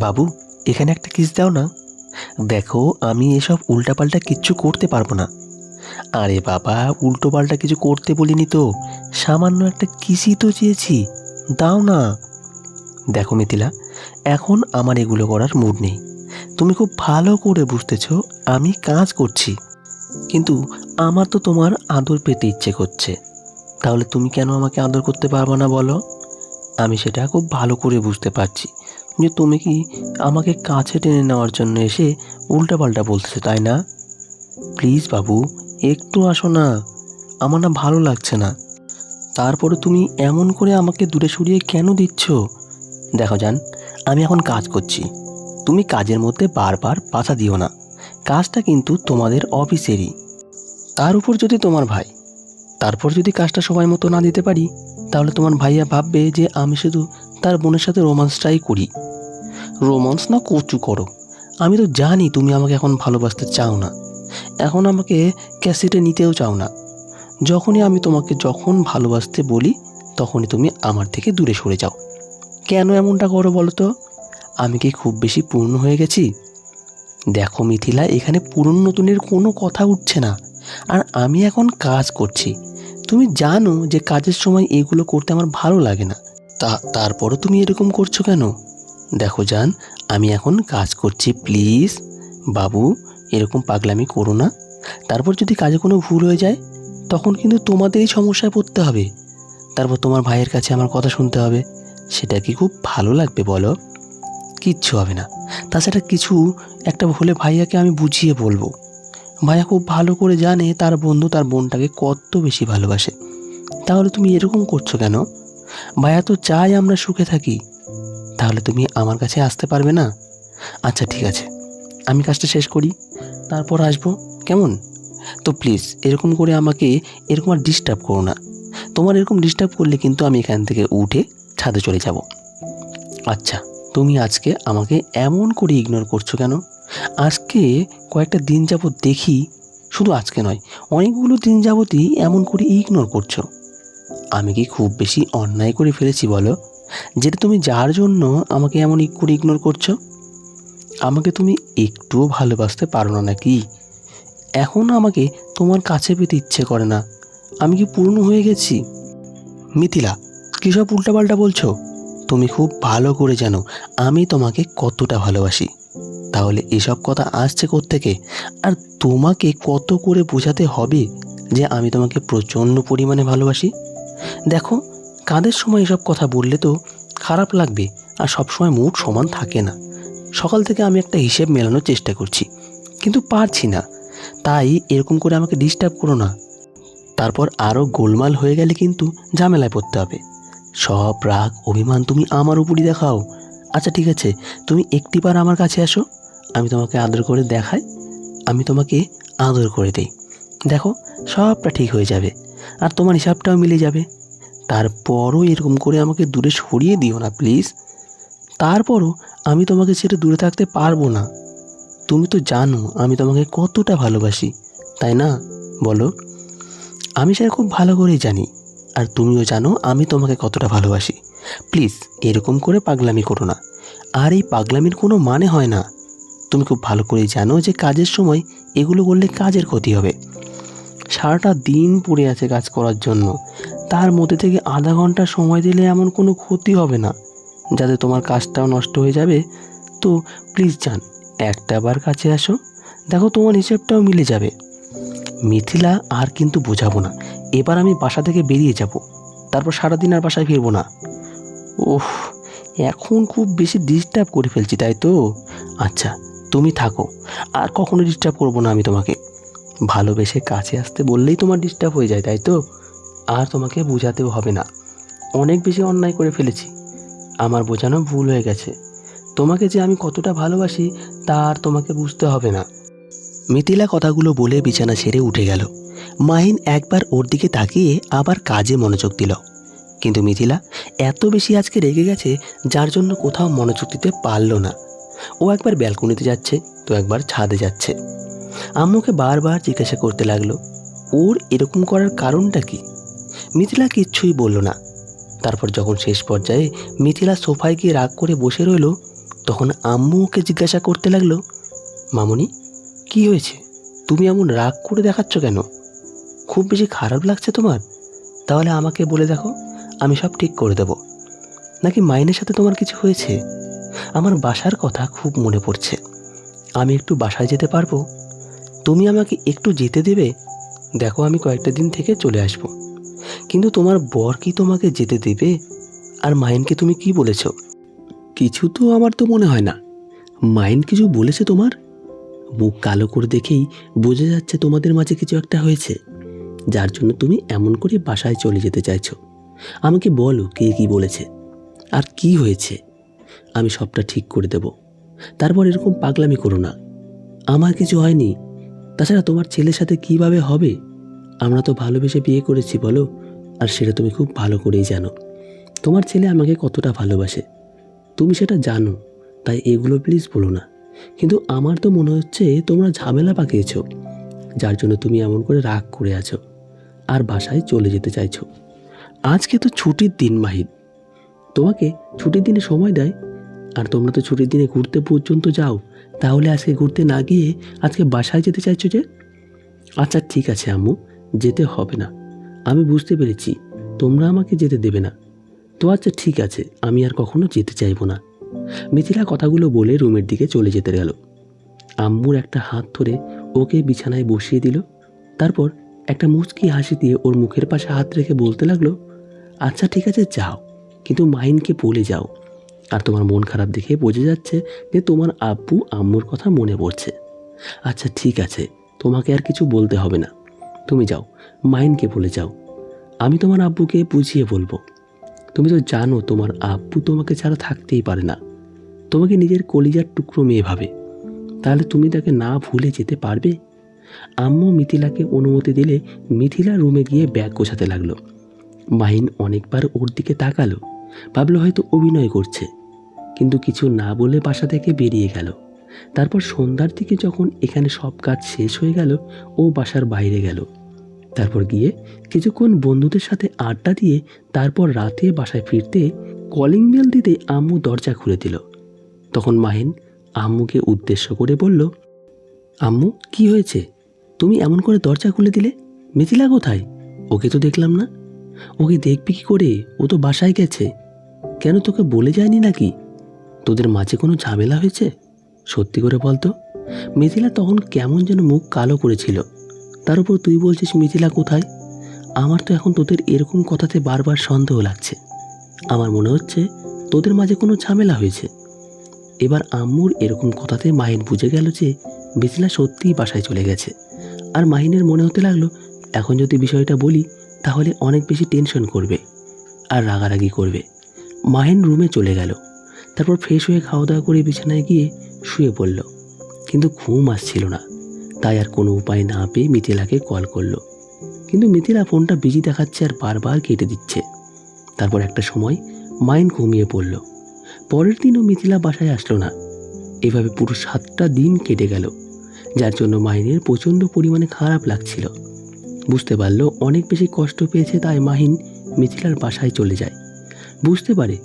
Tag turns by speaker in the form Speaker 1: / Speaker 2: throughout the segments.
Speaker 1: বাবু, এখানে একটা কিস দাও না। দেখো, আমি এসব উল্টাপাল্টা কিচ্ছু করতে পারবো না। আরে বাবা, উল্টোপাল্টা কিছু করতে বলিনি তো, সামান্য একটা কিসই তো চেয়েছি, দাও না। দেখো মিথিলা, এখন আমার এগুলো করার মুড নেই। তুমি খুব ভালো করে বুঝতেছ আমি কাজ করছি, কিন্তু আমার তো তোমার আদর পেতে ইচ্ছে করছে। তাহলে তুমি কেন আমাকে আদর করতে পারবে না বলো? আমি সেটা খুব ভালো করে বুঝতে পারছি যে তুমি কি আমাকে কাছে টেনে নেওয়ার জন্য এসে উল্টাপাল্টা বলতেছো, তাই না? প্লিজ বাবু, একটু আসো না, আমার না ভালো লাগছে না। তারপরে তুমি এমন করে আমাকে দূরে সরিয়ে কেন দিচ্ছ? দেখো জান, আমি এখন কাজ করছি, তুমি কাজের মধ্যে বারবার বাধা দিও না। কাজটা কিন্তু তোমাদের অফিসেরই, তার উপর যদি তোমার ভাই, তারপর যদি কাজটা সময় মতো না দিতে পারি, তাহলে তোমার ভাইয়া ভাববে যে আমি শুধু তার বোনের সাথে রোমান্সটাই করি। রোমান্স না কচু করো, আমি তো জানি তুমি আমাকে এখন ভালোবাসতে চাও না, এখন আমাকে ক্যাসেটে নিতেও চাও না। যখনই আমি তোমাকে যখন ভালোবাসতে বলি, তখনই তুমি আমার থেকে দূরে সরে যাও। কেন এমনটা করো বলো তো? আমি কি খুব বেশি পুরনো হয়ে গেছি? দেখো মিথিলা, এখানে পুরনো নতুনের কোনো কথা উঠছে না। আর আমি এখন কাজ করছি, তুমি জানো যে কাজের সময় এগুলো করতে আমার ভালো লাগে না। তারপরও তুমি এরকম করছো কেন? দেখো জান, আমি এখন কাজ করছি, প্লিজ বাবু, এরকম পাগলামি করো না। তারপর যদি কাজে কোনো ভুল হয়ে যায়, তখন কিন্তু তোমাদেরই সমস্যায় পড়তে হবে। তারপর তোমার ভাইয়ের কাছে আমার কথা শুনতে হবে। সেটা কি খুব ভালো লাগবে বলো? কিচ্ছু হবে না। তাছাড়া কিছু একটা হলে ভাইয়াকে আমি বুঝিয়ে বলবো। ভাইয়া খুব ভালো করে জানে তার বন্ধু তার বোনটাকে কত বেশি ভালোবাসে। তাহলে তুমি এরকম করছো কেন? ভাইয়া তো চাই আমরা সুখে থাকি। তাহলে তুমি আমার কাছে আসতে পারবে না? আচ্ছা ঠিক আছে, আমি কাজটা শেষ করি, তারপর আসবো, কেমন? তো প্লিজ এরকম করে আমাকে এরকম আর ডিস্টার্ব করো না। তোমার এরকম ডিস্টার্ব করলে কিন্তু আমি এখান থেকে উঠে ছাদে চলে যাব। আচ্ছা, তুমি আজকে আমাকে এমন করে ইগনোর করছো কেন? আজকে কয়েকটা দিন যাবৎ দেখি, শুধু আজকে নয়, অনেকগুলো দিন যাবতই এমন করে ইগনোর করছো। আমি কি খুব বেশি অন্যায় করে ফেলেছি বলো, যেটা তুমি যার জন্য আমাকে এমন করে ইগনোর করছো? আমাকে তুমি একটুও ভালোবাসতে পারো না নাকি? এখন আমাকে তোমার কাছে পেতে ইচ্ছে করে না? আমি কি পুরনো হয়ে গেছি? মিথিলা, কী সব উল্টাপাল্টা বলছো? তুমি খুব ভালো করে জানো আমি তোমাকে কতটা ভালোবাসি। তাহলে এসব কথা আসছে কোত্থেকে? আর তোমাকে কত করে বোঝাতে হবে যে আমি তোমাকে প্রচণ্ড পরিমাণে ভালোবাসি? দেখো, কাঁধের সময় এসব কথা বললে তো খারাপ লাগবে, আর সবসময় মুড সমান থাকে না। সকাল থেকে আমি একটা হিসেব মেলানোর চেষ্টা করছি, কিন্তু পারছি না। তাই এরকম করে আমাকে ডিস্টার্ব করো না। তারপর আরও গোলমাল হয়ে গেলে কিন্তু ঝামেলায় পড়তে হবে। সব রাগ অভিমান তুমি আমার উপরই দেখাও। আচ্ছা ঠিক আছে, তুমি একটিবার আমার কাছে আসো, আমি তোমাকে আদর করে দেখাই, আমি তোমাকে আদর করে দিই। দেখো, সবটা ঠিক হয়ে যাবে, আর তোমার হিসাবটাও মিলে যাবে। তারপরও এরকম করে আমাকে দূরে সরিয়ে দিও না প্লিজ। তারপরও আমি তোমাকে ছেড়ে দূরে থাকতে পারবো না। তুমি তো জানো আমি তোমাকে কতটা ভালোবাসি, তাই না? বলো। আমি সেটা খুব ভালো করেই জানি, আর তুমিও জানো আমি তোমাকে কতটা ভালোবাসি। প্লিজ এরকম করে পাগলামি করো না, আর এই পাগলামির কোনো মানে হয় না। তুমি খুব ভালো করেই জানো যে কাজের সময় এগুলো করলে কাজের ক্ষতি হবে। সারাটা দিন পড়ে আছে কাজ করার জন্য, তার মধ্যে থেকে আধা ঘন্টা সময় দিলে এমন কোনো ক্ষতি হবে না যাতে তোমার কাজটাও নষ্ট হয়ে যাবে। তো প্লিজ জান, একটাবার কাছে আসো, দেখো তোমার হিসেবটাও মিলে যাবে। মিথিলা, আর কিন্তু বোঝাবো না। এবার আমি বাসা থেকে বেরিয়ে যাব, তারপর সারাদিন আর বাসায় ফিরবো না। ওহ, এখন খুব বেশি ডিস্টার্ব করে ফেলছি তাই তো? আচ্ছা, তুমি থাকো, আর কখনো ডিস্টার্ব করবো না আমি তোমাকে। ভালোবেসে কাছে আসতে বললেই তোমার ডিস্টার্ব হয়ে যায় তাই তো? আর তোমাকে বোঝাতেও হবে না, অনেক বেশি অন্যায় করে ফেলেছি, আমার বোঝানো ভুল হয়ে গেছে। তোমাকে যে আমি কতটা ভালোবাসি তা আর তোমাকে বুঝতে হবে না। মিথিলা কথাগুলো বলে বিছানা ছেড়ে উঠে গেল। মাহিন একবার ওর দিকে তাকিয়ে আবার কাজে মনোযোগ দিল। কিন্তু মিথিলা এত বেশি আজকে রেগে গেছে, যার জন্য কোথাও মনোযোগ দিতে পারল না। ও একবার ব্যালকনিতে যাচ্ছে, তো একবার ছাদে যাচ্ছে। আম্মুকে বারবার জিজ্ঞাসা করতে লাগলো ওর এরকম করার কারণটা কি। মিথিলা কিচ্ছুই বলল না। তারপর যখন শেষ পর্যায়ে মিথিলা সোফায় গিয়ে রাগ করে বসে রইল, তখন আম্মু ওকে জিজ্ঞাসা করতে লাগলো, মামুনি কি হয়েছে? তুমি এমন রাগ করে দেখাচ্ছ কেন? খুব বেশি খারাপ লাগছে তোমার? তাহলে আমাকে বলে দেখো, আমি সব ঠিক করে দেব। নাকি মাইনের সাথে তোমার কিছু হয়েছে? আমার বাসার কথা খুব মনে পড়ছে। আমি একটু বাসায় যেতে পারবো? তুমি আমাকে একটু যেতে দেবে? দেখো আমি কয়েকটা দিন থেকে চলে আসব। কিন্তু তোমার বর কি তোমাকে যেতে দেবে? আর মাইনকে তুমি কি বলেছ? কিছু তো আমার তো মনে হয় না। মাইন কিছু বলেছে তোমার? মুখ কালো করে দেখেই বোঝা যাচ্ছে তোমাদের মাঝে কিছু একটা হয়েছে, যার জন্য তুমি এমন করে বাসায় চলে যেতে চাইছো। আমাকে বলো কে কি বলেছে আর কি হয়েছে। আমি সবটা ঠিক করে দেব। তারপর এরকম পাগলামি করো না। আমার কিছু হয়নি। তাছাড়া তোমার ছেলের সাথে কিভাবে হবে? আমরা তো ভালোবেসে বিয়ে করেছি বলো, আর সেটা তুমি খুব ভালো করেই জানো। তোমার ছেলে আমাকে কতটা ভালোবাসে তুমি সেটা জানো, তাই এগুলো প্লিজ বলো না। কিন্তু আমার তো মনে হচ্ছে তোমরা ঝামেলা পাকিয়েছ, যার জন্য তুমি এমন করে রাগ করে আছো আর বাসায় চলে যেতে চাইছো। আজকে তো ছুটির দিন মাহিদ, তোমাকে ছুটির দিনে সময় দেয়, আর তোমরা তো ছুটির দিনে ঘুরতে পর্যন্ত যাও। তাহলে আজকে ঘুরতে না গিয়ে আজকে বাসায় যেতে চাইছো যে? আচ্ছা ঠিক আছে আম্মু, যেতে হবে না। আমি বুঝতে পেরেছি তোমরা আমাকে যেতে দেবে না। তো আচ্ছা ঠিক আছে, আমি আর কখনো যেতে চাইবো না। মিথিলা কথাগুলো বলে রুমের দিকে চলে যেতে গেল। আম্মুর একটা হাত ধরে ওকে বিছানায় বসিয়ে দিল। তারপর একটা মুচকি হাসি দিয়ে ওর মুখের পাশে হাত রেখে বলতে লাগলো, আচ্ছা ঠিক আছে যাও, কিন্তু মাইনকে বলে যাও। আর তোমার মন খারাপ দেখে বোঝা যাচ্ছে যে তোমার আব্বু আম্মুর কথা মনে পড়ছে। আচ্ছা ঠিক আছে, তোমাকে আর কিছু বলতে হবে না। তুমি যাও, মাইনকে বলে যাও। আমি তোমার আব্বুকে বুঝিয়ে বলবো। তুমি তো জানো তোমার আব্বু তোমাকে ছাড়া থাকতেই পারে না, তোমাকে নিজের কলিজার টুকরো মেয়ে ভাবে। তাহলে তুমি তাকে না ভুলে যেতে পারবে? আম্মু মিথিলাকে অনুমতি দিলে মিথিলা রুমে গিয়ে ব্যাগ গোছাতে লাগলো। মাহিন অনেকবার ওর দিকে তাকালো, ভাবলো হয়তো অভিনয় করছে, কিন্তু কিছু না বলে বাসা থেকে বেরিয়ে গেল। তারপর সন্ধ্যার দিকে যখন এখানে সব কাজ শেষ হয়ে গেল, ও বাসার বাইরে গেল। তারপর গিয়ে কিছুক্ষণ বন্ধুদের সাথে আড্ডা দিয়ে তারপর রাতে বাসায় ফিরতে কলিং বেল দিতে আম্মু দরজা খুলে দিল। তখন মাহিন আম্মুকে উদ্দেশ্য করে বলল, আম্মু কি হয়েছে? তুমি এমন করে দরজা খুলে দিলে? মিথিলা কোথায়? ওকে তো দেখলাম না। ওকে দেখবি কি করে? ও তো বাসায় গেছে। কেন তোকে বলে যায়নি নাকি? তোদের মাঝে কোনো ঝামেলা হয়েছে? সত্যি করে বলতো। মিথিলা তখন কেমন যেন মুখ কালো করেছিল। তার উপর তুই বলছিস মিথিলা কোথায়? আমার তো এখন তোদের এরকম কথাতে বারবার সন্দেহ লাগছে। আমার মনে হচ্ছে তোদের মাঝে কোনো ঝামেলা হয়েছে। এবার আম্মুর এরকম কথাতে মাহিন বুঝে গেল যে মিথিলা সত্যিই বাসায় চলে গেছে। আর মাহিনের মনে হতে লাগলো এখন যদি বিষয়টা বলি তাহলে অনেক বেশি টেনশন করবে আর রাগারাগি করবে। মাহিন রুমে চলে গেল। তারপর ফ্রেশ হয়ে খাওয়া দাওয়া করে বিছানায় গিয়ে শুয়ে পড়ল। কিন্তু ঘুম আসছিল না, তাই আর কোনো উপায় না পেয়ে মিথিলাকে কল করলো। কিন্তু মিথিলা ফোনটা বিজি দেখাচ্ছে আর বারবার কেটে দিচ্ছে। তারপর একটা সময় মাহিন ঘুমিয়ে পড়ল। পরের দিনও মিথিলা বাসায় আসলো না। এভাবে পুরো 7টা দিন কেটে গেল, যার জন্য মাহিনের প্রচণ্ড পরিমাণে খারাপ লাগছিল। বুঝতে পারলো অনেক বেশি কষ্ট পেয়েছে, তাই মাহিন মিথিলার বাসায় চলে যায়। বুঝতে পারে,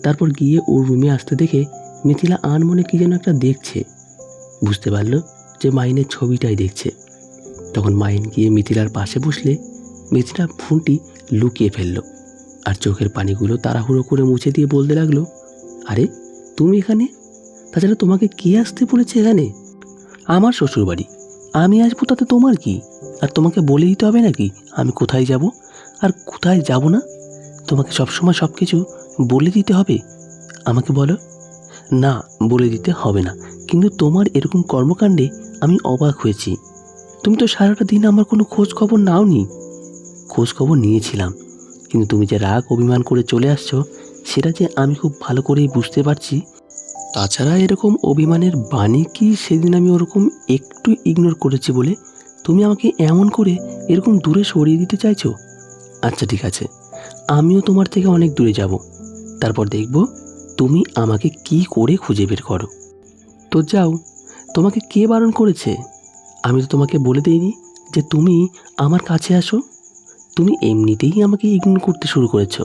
Speaker 1: তারপর গিয়ে ওর রুমে আসতে দেখে মিথিলা আনমনে কি যেন একটা দেখছে। বুঝতে পারলো যে মাহিনের ছবিটাই দেখছে। তখন মাহিন গিয়ে মিথিলার পাশে বসলে মিথিলা ফোনটি লুকিয়ে ফেলল আর চোখের পানিগুলো তাড়াহুড়ো করে মুছে দিয়ে বলতে লাগলো, আরে তুমি এখানে? তাছাড়া তোমাকে কে আসতে বলেছে এখানে? আমার শ্বশুরবাড়ি, আমি আসবো তাতে তোমার কি? আর তোমাকে বলে দিতে হবে নাকি আমি কোথায় যাব আর কোথায় যাব না? তোমাকে সবসময় সব কিছু বলে দিতে হবে? আমাকে বলো। না, বলে দিতে হবে না, কিন্তু তোমার এরকম কর্মকাণ্ডে আমি অবাক হয়েছি। তুমি তো সারাটা দিন আমার কোনো খোঁজ খবর নাওনি। খোঁজ খবর নিয়েছিলাম, কিন্তু তুমি যে রাগ অভিমান করে চলে আসছো সেটা যে আমি খুব ভালো করেই বুঝতে পারছি। তাছাড়া এরকম অভিমানের বাণী কি সেদিন আমি ওরকম একটু ইগনোর করেছি বলে তুমি আমাকে এমন করে এরকম দূরে সরিয়ে দিতে চাইছো? আচ্ছা ঠিক আছে, আমিও তোমার থেকে অনেক দূরে যাব, তারপর দেখব তুমি আমাকে কি করে খুঁজে বের করো। তো যাও, তোমাকে কে বারণ করেছে? আমি তো তোমাকে বলে দিইনি যে তুমি আমার কাছে আসো। তুমি এমনিতেই আমাকে ইগনোর করতে শুরু করেছো।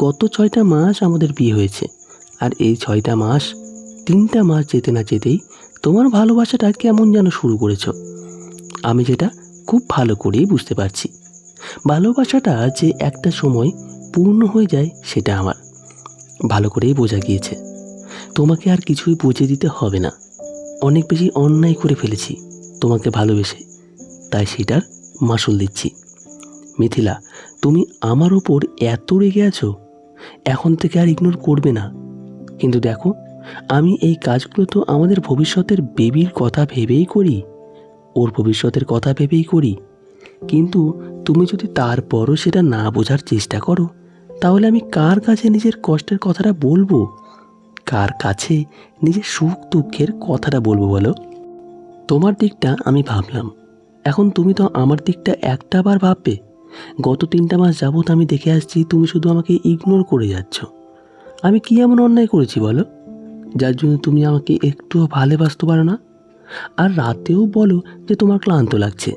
Speaker 1: গত 6টা মাস আমাদের বিয়ে হয়েছে, আর এই 6টা মাস
Speaker 2: 3টা মাস যেতে না যেতেই তোমার ভালোবাসাটা কেমন যেন শুরু করেছ। আমি যেটা খুব ভালো করেই বুঝতে পারছি। ভালোবাসাটা যে একটা সময় পূর্ণ হয়ে যায় সেটা আমার ভালো করেই বোঝা গিয়েছে। তোমাকে আর কিছুই বুঝিয়ে দিতে হবে না। অনেক বেশি অন্যায় করে ফেলেছি তোমাকে ভালোবেসে, তাই সেটার মাসুল দিচ্ছি। মিথিলা, তুমি আমার ওপর এত রেগে আছো, এখন থেকে আর ইগনোর করবে না। কিন্তু দেখো, আমি এই কাজগুলো তো আমাদের ভবিষ্যতের বেবির কথা ভেবেই করি, ওর ভবিষ্যতের কথা ভেবেই করি। কিন্তু তুমি যদি তারপরও সেটা না বোঝার চেষ্টা করো, তাহলে আমি কার কাছে নিজের কষ্টের কথাটা বলবো? কার কাছে নিজের সুখ দুঃখের কথাটা বলবো বলো? তোমার দিকটা আমি ভাবলাম, এখন তুমি তো আমার দিকটা একটা বার ভাববে। গত 3টা মাস যাবৎ আমি দেখে আসছি তুমি শুধু আমাকে ইগনোর করে যাচ্ছ। আমি কি এমন অন্যায় করেছি বলো, যার জন্য তুমি আমাকে একটুও ভালোবাসতে পারো না? আর রাতেও বলো যে তোমার ক্লান্ত লাগছে,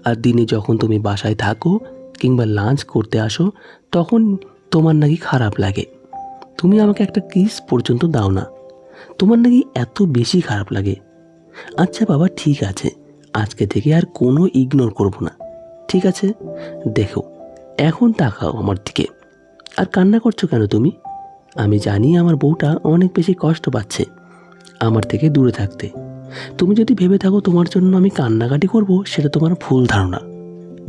Speaker 2: আর দিনে যখন তুমি বাসায় থাকো কিংবা লাঞ্চ করতে আসো তখন তোমার নাকি খারাপ লাগে। তুমি আমাকে একটা কিস পর্যন্ত দাও না, তোমার নাকি এত বেশি খারাপ লাগে। আচ্ছা বাবা, ঠিক আছে, আজকে থেকে আর কোনো ইগনোর করব না, ঠিক আছে? দেখো, এখন তাকাও আমার দিকে। আর কান্না করছো কেন তুমি? আমি জানি আমার বউটা অনেক বেশি কষ্ট পাচ্ছে আমার থেকে দূরে থাকতে। তুমি যদি ভেবে থাকো তোমার জন্য আমি কান্নাকাটি করব, সেটা তোমার ভুল ধারণা।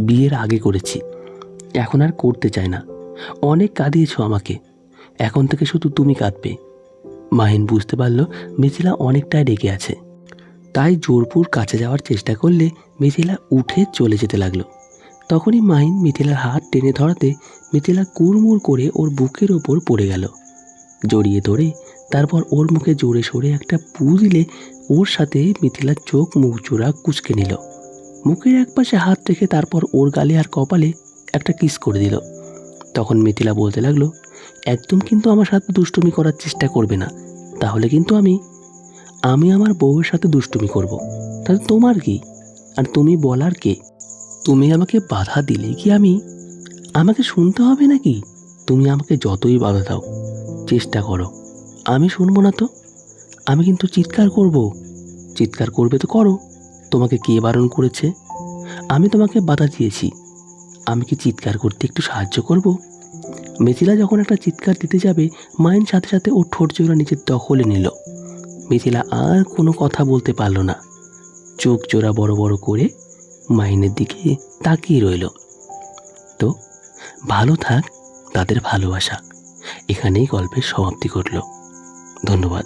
Speaker 2: বিয়ের আগে করেছি, এখন আর করতে চাই না। অনেক কাঁদিয়েছো আমাকে, এখন থেকে শুধু তুমি কাঁদবে। মাহিন বুঝতে পারল মিথিলা অনেকটাই রেগে আছে, তাই জোরপুর কাছে যাওয়ার চেষ্টা করলে মিথিলা উঠে চলে যেতে লাগলো। তখনই মাহিন মিথিলার হাত টেনে ধরাতে মিথিলা কুড়মুড় করে ওর বুকের ওপর পড়ে গেল। জড়িয়ে ধরে তারপর ওর মুখে জোরে সোরে একটা পু দিলে ওর সাথে মিথিলার চোখ মুখ জোড়া কুঁচকে নিল। মুখের একপাশে হাত রেখে তারপর ওর গালে আর কপালে একটা কিস করে দিল। তখন মিথিলা বলতে লাগলো, একদম কিন্তু আমার সাথে দুষ্টুমি করার চেষ্টা করবে না, তাহলে কিন্তু আমি আমার বউয়ের সাথে দুষ্টুমি করব। তাহলে তোমার কি? আর তুমি বলার কে? তুমি আমাকে বাধা দিলে কি আমাকে শুনতে হবে নাকি? তুমি আমাকে যতই বাধা দাও, চেষ্টা করো, আমি শুনবো না তো? আমি কিন্তু চিৎকার করব। চিৎকার করবে তো করো, তোমাকে কে বারণ করেছে? আমি তোমাকে বাধা দিয়েছি, আমি কি চিৎকার করতে একটু সাহায্য করব? মিথিলা যখন একটা চিৎকার দিতে যাবে, মাইন সাথে সাথে ওর ঠোঁট জোড়া নিজের দখলে নিল। মিথিলা আর কোনো কথা বলতে পারল না, চোখ জোড়া বড় বড় করে মাইনের দিকে তাকিয়ে রইল। তো ভালো থাক তাদের ভালোবাসা। এখানেই গল্পের সমাপ্তি ঘটল। ধন্যবাদ।